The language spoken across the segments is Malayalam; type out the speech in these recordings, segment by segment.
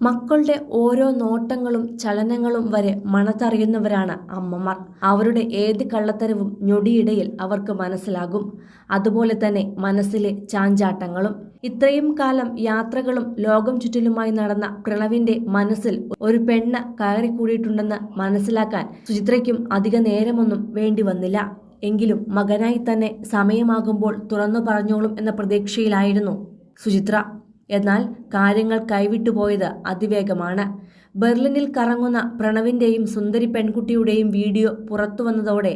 മക്കളുടെ ഓരോ നോട്ടങ്ങളും ചലനങ്ങളും വരെ മണത്തറിയുന്നവരാണ് അമ്മമാർ. അവരുടെ ഏത് കള്ളത്തരവും ഞൊടിയിടയിൽ അവർക്ക് മനസ്സിലാകും. അതുപോലെ തന്നെ മനസ്സിലെ ചാഞ്ചാട്ടങ്ങളും. ഇത്രയും കാലം യാത്രകളും ലോകം ചുറ്റിലുമായി നടന്ന പ്രണവിന്റെ മനസ്സിൽ ഒരു പെണ്ണ് കയറിക്കൂടിയിട്ടുണ്ടെന്ന് മനസ്സിലാക്കാൻ സുചിത്രയ്ക്കും അധിക നേരമൊന്നും വേണ്ടി വന്നില്ല. എങ്കിലും മകനായി തന്നെ സമയമാകുമ്പോൾ തുറന്നു പറഞ്ഞോളും എന്ന പ്രതീക്ഷയിലായിരുന്നു സുചിത്ര. എന്നാൽ കാര്യങ്ങൾ കൈവിട്ടുപോയത് അതിവേഗമാണ്. ബെർലിനിൽ കറങ്ങുന്ന പ്രണവിന്റെയും സുന്ദരി പെൺകുട്ടിയുടെയും വീഡിയോ പുറത്തുവന്നതോടെ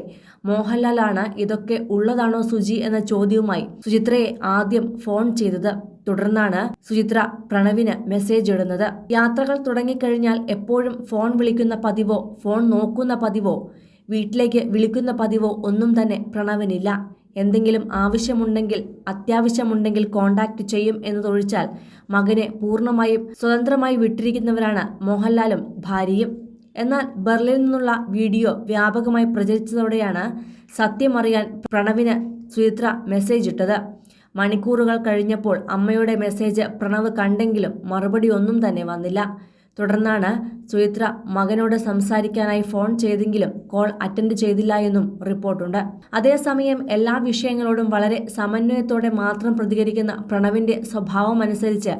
മോഹൻലാലാണ് ഇതൊക്കെ ഉള്ളതാണോ സുജി എന്ന ചോദ്യവുമായി സുചിത്രയെ ആദ്യം ഫോൺ ചെയ്തത്. തുടർന്നാണ് സുചിത്ര പ്രണവിന് മെസ്സേജ് ഇടുന്നത്. യാത്രകൾ തുടങ്ങിക്കഴിഞ്ഞാൽ എപ്പോഴും ഫോൺ വിളിക്കുന്ന പതിവോ ഫോൺ നോക്കുന്ന പതിവോ വീട്ടിലേക്ക് വിളിക്കുന്ന പതിവോ ഒന്നും തന്നെ പ്രണവിനില്ല. എന്തെങ്കിലും ആവശ്യമുണ്ടെങ്കിൽ അത്യാവശ്യമുണ്ടെങ്കിൽ കോണ്ടാക്ട് ചെയ്യും എന്നതൊഴിച്ചാൽ മകനെ പൂർണ്ണമായും സ്വതന്ത്രമായി വിട്ടിരിക്കുന്നവരാണ് മോഹൻലാലും ഭാര്യയും. എന്നാൽ ബെർലിനിൽ നിന്നുള്ള വീഡിയോ വ്യാപകമായി പ്രചരിച്ചതോടെയാണ് സത്യമറിയാൻ പ്രണവിന് സുചിത്ര മെസ്സേജ് ഇട്ടത്. മണിക്കൂറുകൾ കഴിഞ്ഞപ്പോൾ അമ്മയുടെ മെസ്സേജ് പ്രണവ് കണ്ടെങ്കിലും മറുപടി ഒന്നും തന്നെ വന്നില്ല. തുടർന്നാണ് സുചിത്ര മകനോട് സംസാരിക്കാനായി ഫോൺ ചെയ്തെങ്കിലും കോൾ അറ്റൻഡ് ചെയ്തില്ല എന്നും റിപ്പോർട്ടുണ്ട്. അതേസമയം എല്ലാ വിഷയങ്ങളോടും വളരെ സമന്വയത്തോടെ മാത്രം പ്രതികരിക്കുന്ന പ്രണവിന്റെ സ്വഭാവമനുസരിച്ച്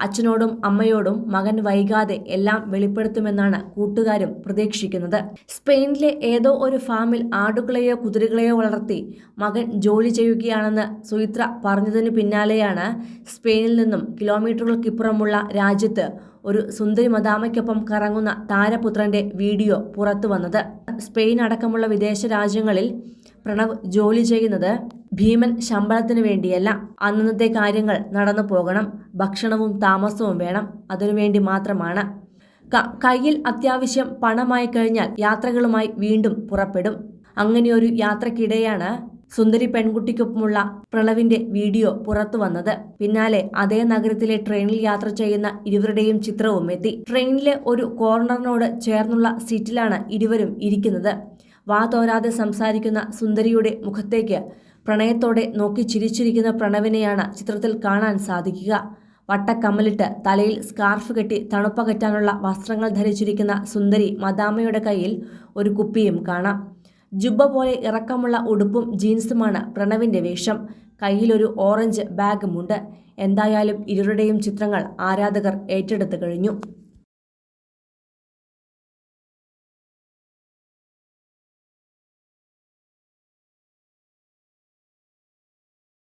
അച്ഛനോടും അമ്മയോടും മകൻ വൈകാതെ എല്ലാം വെളിപ്പെടുത്തുമെന്നാണ് കൂട്ടുകാരും പ്രതീക്ഷിക്കുന്നത്. സ്പെയിനിലെ ഏതോ ഒരു ഫാമിൽ ആടുകളെയോ കുതിരകളെയോ വളർത്തി മകൻ ജോലി ചെയ്യുകയാണെന്ന് സുചിത്ര പറഞ്ഞതിന് പിന്നാലെയാണ് സ്പെയിനിൽ നിന്നും കിലോമീറ്ററുകൾക്കിപ്പുറമുള്ള രാജ്യത്ത് ഒരു സുന്ദരി മദാമയ്ക്കൊപ്പം കറങ്ങുന്ന താരപുത്രന്റെ വീഡിയോ പുറത്തു വന്നത്. സ്പെയിൻ അടക്കമുള്ള വിദേശ രാജ്യങ്ങളിൽ പ്രണവ് ജോലി ചെയ്യുന്നത് ഭീമൻ ശമ്പളത്തിന് വേണ്ടിയല്ല. അന്നത്തെ കാര്യങ്ങൾ നടന്നു പോകണം, ഭക്ഷണവും താമസവും വേണം, അതിനുവേണ്ടി മാത്രമാണ്. കയ്യിൽ അത്യാവശ്യം പണമായി കഴിഞ്ഞാൽ യാത്രകളുമായി വീണ്ടും പുറപ്പെടും. അങ്ങനെയൊരു യാത്രക്കിടെയാണ് സുന്ദരി പെൺകുട്ടിക്കൊപ്പമുള്ള പ്രണവിന്റെ വീഡിയോ പുറത്തു വന്നത്. പിന്നാലെ അതേ നഗരത്തിലെ ട്രെയിനിൽ യാത്ര ചെയ്യുന്ന ഇരുവരുടെയും ചിത്രവും എത്തി. ട്രെയിനിലെ ഒരു കോർണറിനോട് ചേർന്നുള്ള സീറ്റിലാണ് ഇരുവരും ഇരിക്കുന്നത്. വാ തോരാതെ സംസാരിക്കുന്ന സുന്ദരിയുടെ മുഖത്തേക്ക് പ്രണയത്തോടെ നോക്കി ചിരിച്ചിരിക്കുന്ന പ്രണവിനെയാണ് ചിത്രത്തിൽ കാണാൻ സാധിക്കുക. വട്ടക്കമ്മലിട്ട് തലയിൽ സ്കാർഫ് കെട്ടി തണുപ്പകറ്റാനുള്ള വസ്ത്രങ്ങൾ ധരിച്ചിരിക്കുന്ന സുന്ദരി മദാമയുടെ കയ്യിൽ ഒരു കുപ്പിയും കാണാം. ജുബ്ബ പോലെ ഇറക്കമുള്ള ഉടുപ്പും ജീൻസുമാണ് പ്രണവിന്റെ വേഷം. കയ്യിലൊരു ഓറഞ്ച് ബാഗുമുണ്ട്. എന്തായാലും ഇരുവരുടെയും ചിത്രങ്ങൾ ആരാധകർ ഏറ്റെടുത്തു കഴിഞ്ഞു.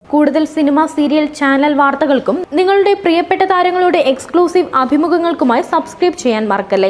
കൂടുതൽ സിനിമ, സീരിയൽ, ചാനൽ വാർത്തകൾക്കും നിങ്ങളുടെ പ്രിയപ്പെട്ട താരങ്ങളുടെ എക്സ്ക്ലൂസീവ് അഭിമുഖങ്ങൾക്കുമായി സബ്സ്ക്രൈബ് ചെയ്യാൻ മറക്കല്ലേ.